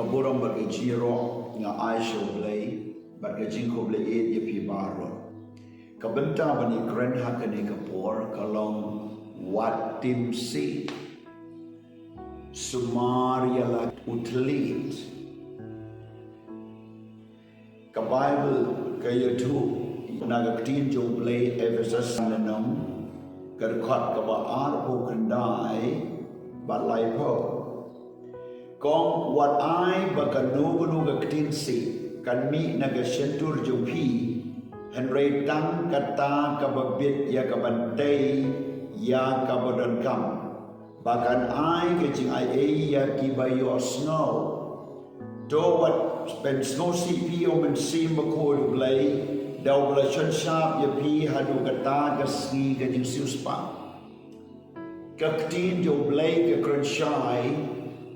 kaburang bagi jiro nga Aisha blay bagi jingko blay ye pi baro kabenta bani kren hakani kapor kalong wat tim si sumaria la utlit ka Bible ka YouTube nagaktin jo blay Ephesus nanong kerkot ka ba arpo kendai balai po kong wat ai bakanugu gaktin si kan mi nagasentur jo pi henry tang kata kababit ya kabantay ya kabadan kam bahkan ai kecing ai ya kibayo snow do what spend snow si pi o men si makol blay daw bla shan sharp ya pi hadu kata gasni kecing siuspa kaktin jo blay ka krenshai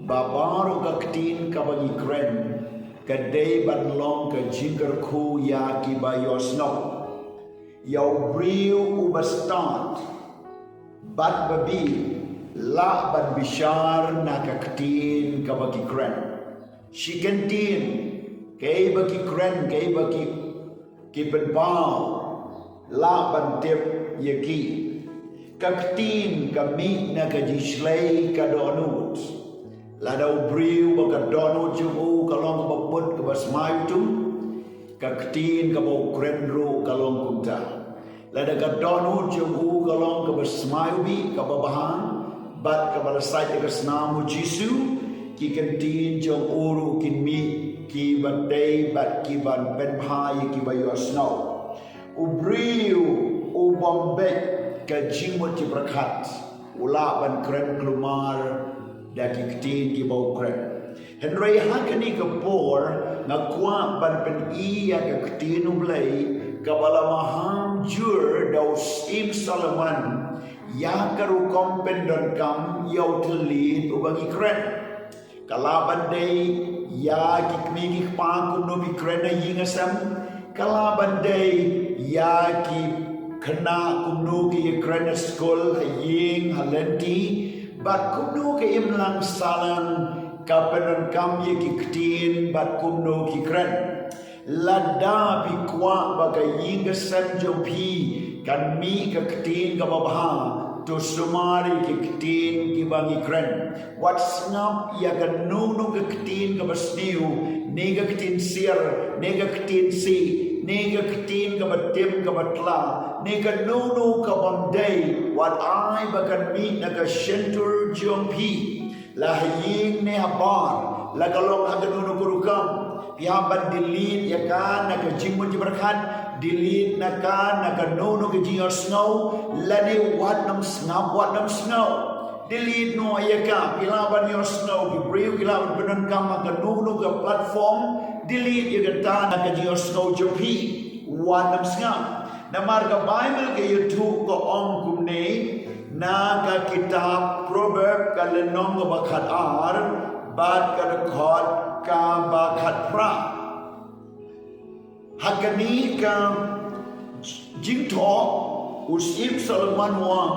babaro kaktin kabagi kren kadai banlong ka jingger ku ya kibayo snow yaw briu ubastat bat babi la ban bishar na kaktin kabagi kren shikantin kay bagi kren kay bagi kipen pao la ban tip yaki kaktin kami na kajishlay kadonut ladaw briu baka donut jubu kalong babut kabasmayutum kaktin kabaw krenro kalong kunta lada ka donut jubu kalong kabasmayubi kababahan bat kabalasay kasnamu jisu ki kantin jong uru kinmi ki batay bat ki ban penbhay ki bayosno ubriu ubambek ka jimot ti brakat ula ban kren klumar daki ktin ki baw kren henry hakani ka por ngakwa ban pen iya ka ktin ublay kabalamahang jur daw sim Solomon ya karu kompendon kam yaw telid ubagi kren kalaban day ya kikmigik pangkuno bi kren na yingasam kalaban day ya ki kena kumno ki kren na skol haying halenti bat kumno ki imlang salang kapenon kam ye kiktin bat kumno ki kren lada bi kwa baga yingasam jopi kan mi kiktin kababha to sumari kiktin kibangi kren wat snap ya ganunu kiktin kabasniu nega kiktin sir nega kiktin si nega kiktin kabatim kabatla nega nunu kabandai wat ai bagan mi naga shentur jompi lahing ne habar lagalong haganunu kurukam pihaban dilin ya kan naga jimun jibarkan dilin naka naganono ke jingor snow lani wat nam snow dilin no ayaka pilaban your snow ki briu kilaban benan kama ganono ke platform dilin ya gata naka jingor snow jopi wat nam snow na marga bible ke youtube ko om kumne naga kitab proverb kalenong bakhat ar bat kadkhot ka bakhat pra hakani ka jingto usip Solomon wang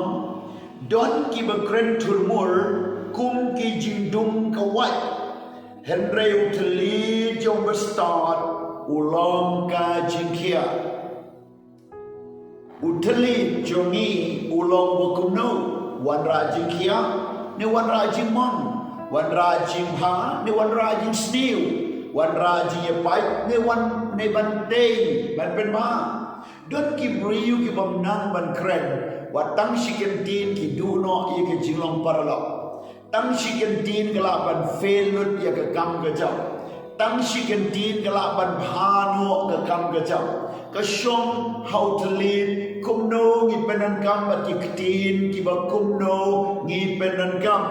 don ki bakren turmur kum ki jingdum kawat henry utli jong bestad ulong ka jingkia utli jongi ulong bokumno wan rajingkia ni wan rajingmon wan rajingha ni wan rajing sniu wan raji ye pai ne wan ne bantei ban pen ma dot ki briu ki bam nang ban kren wat tang shiken tin ki du no ye ke jinglong paralo tang shiken tin kala ban felut ye ke kam ga jaw tang shiken tin kala ban phano ke kam ga jaw ka shom how to lead kumno ngi penan kam ba ki tin ki ba kumno ngi penan kam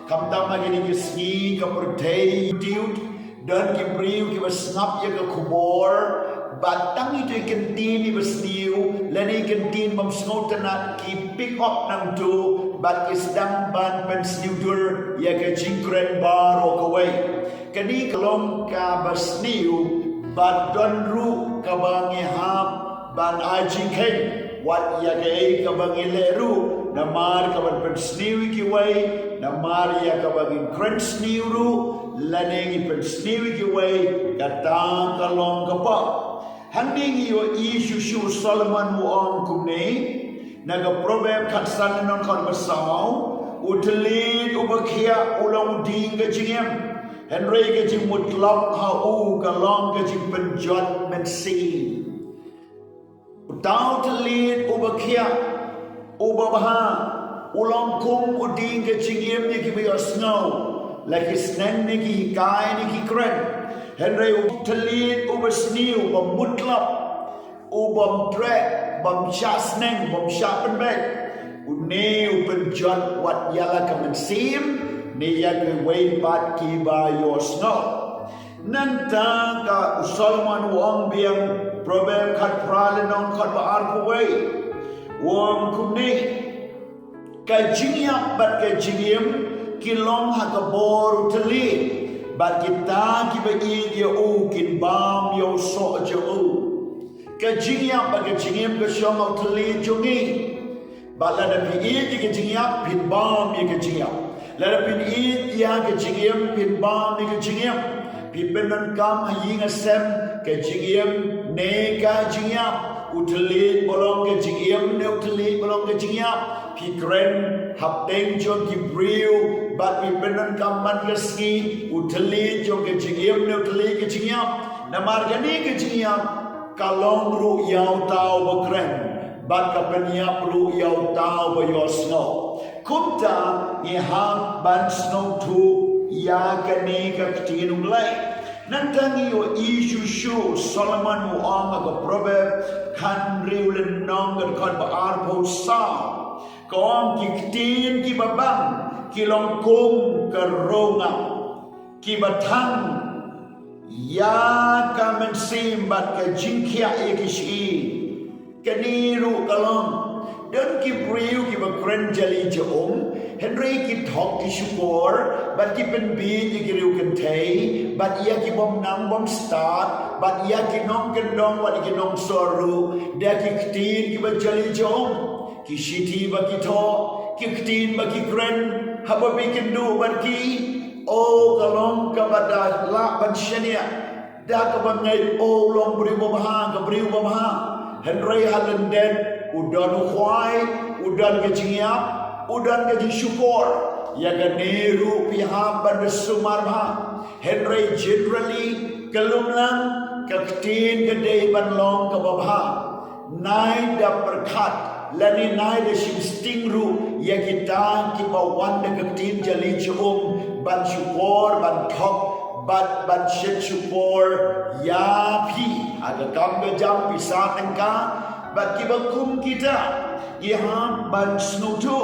kam ta ma ni ki sni ka pertei diut dan ki briu ki basnap ya ka kubor batang itu ikan tin ni basniu lani ikan tin mam snotana ki pick up nang tu bat is dang ban pen sniudur ya ka jingkren baro kawai kani kalom ka basniu bat don ru ka bangi hap ban ajingken wat ya ka bangi leru namar ka ban pen sniu ki wai namar ya ka bangi kren sniu ru lanengi pen sniwi ki way kata kalong kapa handingi yo isu Solomon wong kumne naga proverb katsan non kon basau utlid ubakhia ulang ding gajingem Henry gajing mutlak hau kalong gajing penjot mensi Utau telit ubakhia ubabaha ulang kum uding gajingem ni ki biosno Lagi snen ni ki hikai ni ki keren Henry telit ubasniu mutlak ubam trek bam syasneng bam syapenbek Uneu penjot wat yala kemensim ni ya ke way bat ki ba yosno nanta ka Solomon wong biang proverb kat pralenong kat ba arpaway wong kumni ka jingyap bat ka jingyam kilong hakabor telit bat kita ki ba dia kin bam yo so jo ka jingyap bat ka jingyam ka shong telit jongi bat la da pi ki jingyap pin bam ye ka jingyap Lada pin ya ke jingyam pin bam ni ke jingyam pi penan kam haying asem ke jingyam ne ka jingyam utelit bolong ke jingyam ne utelit bolong ke jingyam pi kren hapteng jo ki briu bat pi penan kam man ke ski utelit jo ke jingyam ne utelit ke jingyam na margani ke jingyam kalong ru yau tau bakren bat ka peniap ru yau tau ba yosno Kumta ni hang ban snow tu ya kane ka tinung lai nantangi yo isu Solomon mu ang ka proverb kan riulen nong kan ba arpo sa kong kiktin ki babang kilong kum ka ronga ki batang ya ka mensim bat ka jingkia ikishi kaniru kalong Dan ki priu ki bakren jali jom Henry ki thok ki syukur Bat ki penbi ki riu kentay Bat ia ki bom nang bom start Bat ia ki nong kendong Wat ki nong soru Dia ki ktin ki ba jali jom Ki shiti ba ki to Ki ktin ba ki kren Haba bi kendu bat ki O kalong ka bada la ban shania Da ka ba ngai o long briu babaha ka briu babaha Henry halenden Udan ukhwai, udan kejingiap, udan keji syukur. Ya ganeru pihak pada sumarha. Henry generally kelumlang kaktin kedai banlong kebabha. Nai da perkat, lani nai da stingru ya kita kibawan da kaktin jali jom ban syukur ban thok ban syet syukur ya pi ada kam gejam pisah tengka Bat kibakum kita Iha ban snutu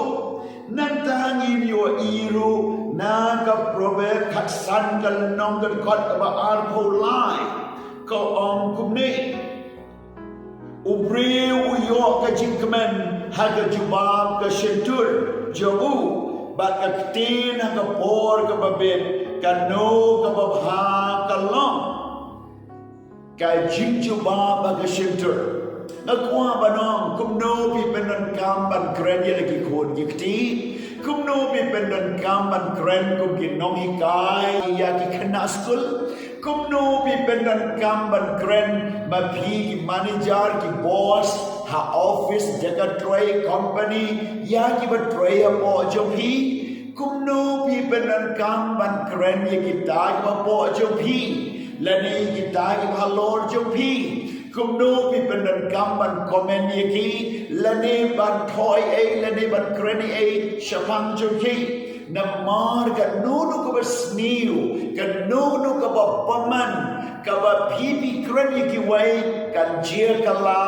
Nantangi yo iru Naga proverb katsan kal nonggal kot Kaba arpo lai Ka om kumni Ubri uyo ka jingkemen Haga jubab ka shentur Jabu Bat ka ktin haga por ka babit Ka no ka babha ka long Ka jingjubab ka shentur Nakwa banong kumno pi penan kamban kren ya lagi kon gikti kumno pi penan kamban kren kum ki nong hikai ya ki kena skul kumno pi penan kamban kren ma pi ki manager ki boss ha office jaga tray company ya ki ba tray po jo pi kumno pi penan kamban kren ya ki ta ba po jo pi lani ki ta ki ba lord jo pi Kumno pi pendan kamban komen yaki lani ban toy lani ban kreni syafang joki namar ka nunu ka basniu ka nunu ka paman ka ba pipi kreni ki wai kan jir kala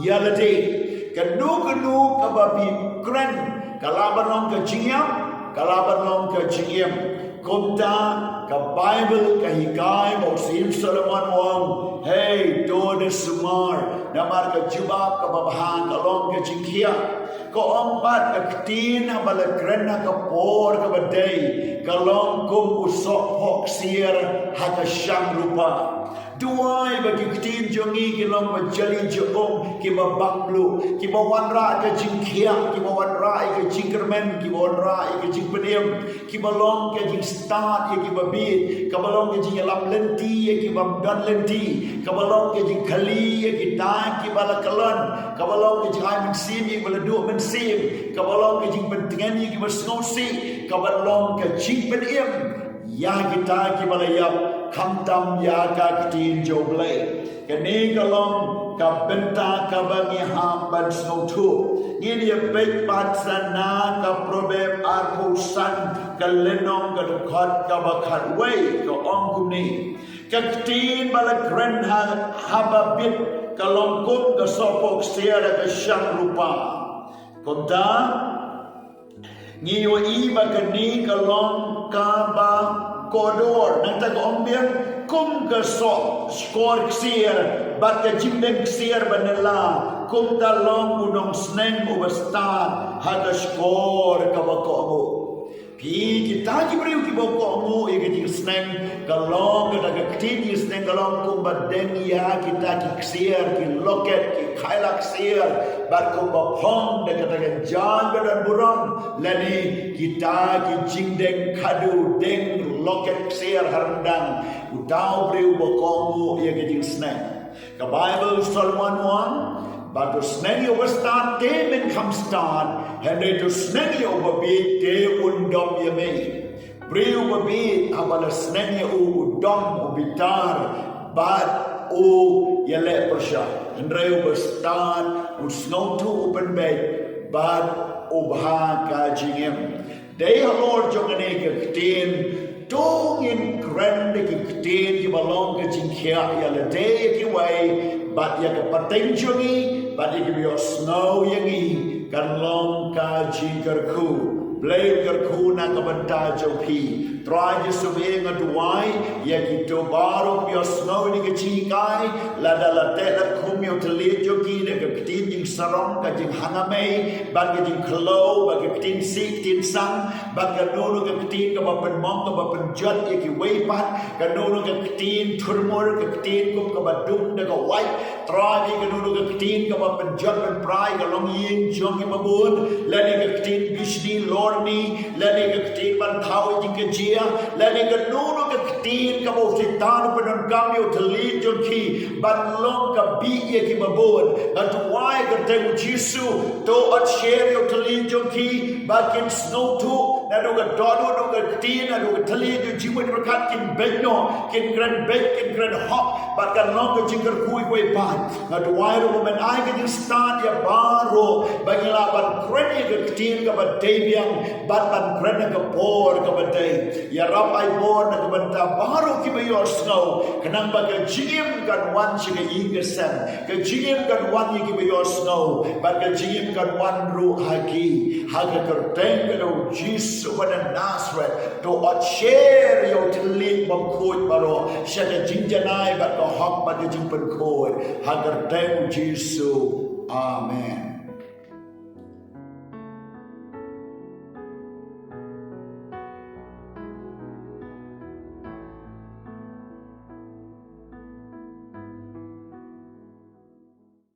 yalade ka nu ka ba pi kren kalaban long ka jingyam kalaban long ka jingyam kumta ka Bible ka hikai mo sim Solomon wong hey do de sumar namar ka jubab ka babahang ka long ka jingkia keempat ketin abala kerana kapor kabadai kalong kum usok hok siar haka syang rupa. Duai bagi ketin jongi kilong majali jom kiba baklu kiba wanra ke jingkia kiba wanra ke jingkermen kiba wanra ke jingpeniam kiba long ke jing start kiba bid kiba long ke jing lam lenti kiba dan lenti kiba long ke jing kali kita kiba la kalan kiba long ke jing ai mensim kiba la du mensim kiba long ke jing pentingan kiba sngosi kiba long ke jingpeniam ya kita kiba la yap kamtam ya ka ketin joblay kini kalong ka benta ka bangi hamban snotu ni dia baik patsana ka probem arpusan ka lenong ka dekat ka bakat way ka ongkum ni ka ketin bala kren hababit kalong kum ka sopok siara ka syang rupa konta ngiyo iba kini kalong ka ba kodor nang tag ombiang kum ka so skor ksier bat ka jimbeng ksier banela kum talong unong sneng ubasta hada skor ka bakomo pi kita ki beriu ki bakomo e ki sneng kalong ka daga kiti sneng kalong kum badeng ya kita ki ksier ki loket ki khailak ksier bat kum bapong daga jan dan burong lani kita ki jingdeng kadu deng loket ksier harandang utau beriu bakomo e ki sneng ka Bible Solomon 1 but to snag you over start, they men come start, and they to snag you over beat, they wouldn't dump you me. Bring over beat, about a snag you over dump, bitar, but oh, you let per shot. And they over start, would snow to open bed, but obha kajing him. They are Lord Joganeka, ten, dong in grand, ten, you belong to Jinkia, yalla day, you way. But ya ke pateng jongi, but ya ke biar snow yangi kan long ka jingerku, blame gerku na kabanta jopi. Try just to be a duai, ya ke to baru biar snow ni ke cikai, lada lada la kumio telit joki na ke ketin jing sarong ka jing hangamei, but ke jing kelo, but ke ketin sik tin sang, but ke nono ke ketin ka bapen mong ka bapen jat ya ke weipat, ke nono ke ketin turmur ke ketin kum ka badung na ka white. Try ke nono ke ketin ka bapen jat ben prai ka long yin jong ke babun, lani ke ketin bishni lorni, lani ke ketin ban thau jing ke jia, lani ke nono ke ketin ka bo sitan penon kamyo teli jongki, ban long ka bi ye ke babun, at why ke temu Jisu to at share yo teli jongki, bakin snow to, na do ke dodo do ke ketin, na do ke teli jo jiwen berkat kin benyo, kin grand bek, kin grand hop, but kan long ke jingker kui kui pan, at why do men I ke start ya baro, bagi laban kren ye ke ketin ka badebiang, bat ban kren ke por ka badai, ya rap ai por na ke banta baro ki bayo snow, kenang baga jingim kan wan siga ingesan, ke jingim kan wan ye ki bayo snow, but ke jingim kan wan ru hagi, haga kerteng ke do Jisu pada Nazareth, to at share yo telit bangkut baro, syada jingjanai bat ko hak bat jingpen koi, haga kerteng Jisu, amen.